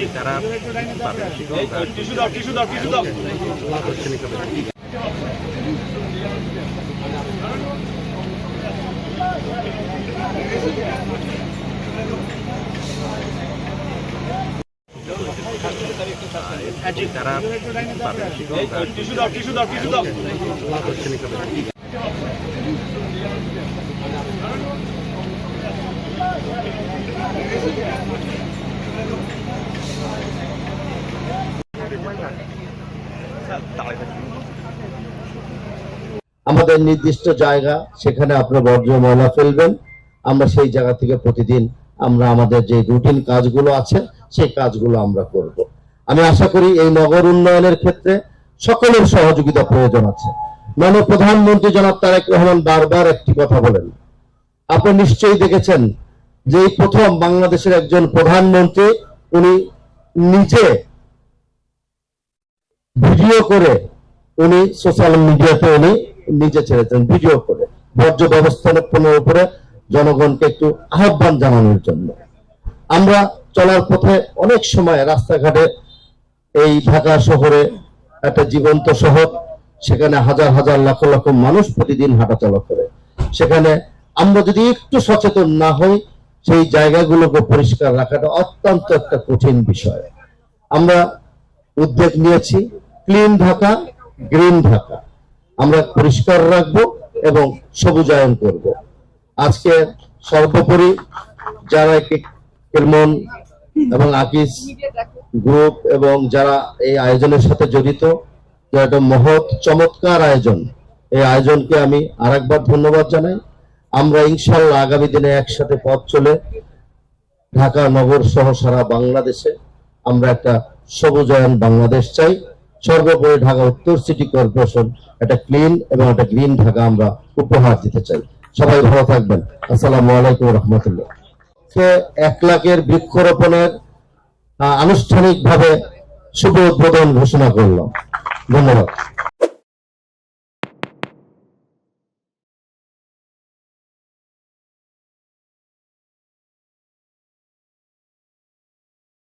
যারা আমাদের নির্দিষ্ট জায়গা, সেখানে আপনারা বর্জ্য ময়লা ফেলবেন। আমরা সেই জায়গা থেকে প্রতিদিন আমরা আমাদের যে রুটিন কাজগুলো আছে সেই কাজগুলো আমরা করব। আমি আশা করি এই নগর উন্নয়নের ক্ষেত্রে সকলের সহযোগিতা প্রয়োজন আছে। মাননীয় প্রধানমন্ত্রী জনাব তারেক রহমান বারবার একটি কথা বলেন, আপনি নিশ্চয়ই দেখেছেন যে এই প্রথম বাংলাদেশের একজন প্রধানমন্ত্রী উনি নিজে ভিডিও করে উনি সোশ্যাল মিডিয়াতে উনি নিজে ছেড়েছেন ভিডিও করে বর্জ্য ব্যবস্থাপনার উপরে জনগণকে একটু আহ্বান জানানোর জন্য। আমরা চলার পথে অনেক সময় রাস্তাঘাটে, এই ঢাকা শহরে একটা জীবন্ত শহর, সেখানে হাজার হাজার লক্ষ লক্ষ মানুষ প্রতিদিন হাঁটাচলা করে, সেখানে আমরা যদি একটু সচেতন না হই সেই জায়গাগুলোকে পরিষ্কার রাখাটা অত্যন্ত একটা কঠিন বিষয়। আমরা উদ্যোগ নিয়েছি ক্লিন ঢাকা, গ্রিন ঢাকা, আমরা পরিষ্কার রাখবো এবং সবুজায়ন করব। আজকে সর্বোপরি যারা কেরমন এবং আকিস গ্রুপ এবং যারা এই আয়োজনের সাথে জড়িত, একটা মহৎ চমৎকার আয়োজন, এই আয়োজনকে আমি আরেকবার ধন্যবাদ জানাই। আমরা ইনশাআল্লাহ আগামী দিনে একসাথে পথ চলে ঢাকা নগর সহ সারা বাংলাদেশে আমরা একটা সবুজায়ন বাংলাদেশ চাই। সর্বোপরি ঢাকা উত্তর সিটি কর্পোরেশন একটা ক্লিন এবং একটা গ্রিন ঢাকা আমরা উপহার দিতে চাই। সবাই ভালো থাকবেন। আসসালামু আলাইকুম রহমতুল্লাহ। 1 লাখের বৃক্ষরোপণের আনুষ্ঠানিকভাবে শুভ উদ্বোধন ঘোষণা করলাম। ধন্যবাদ।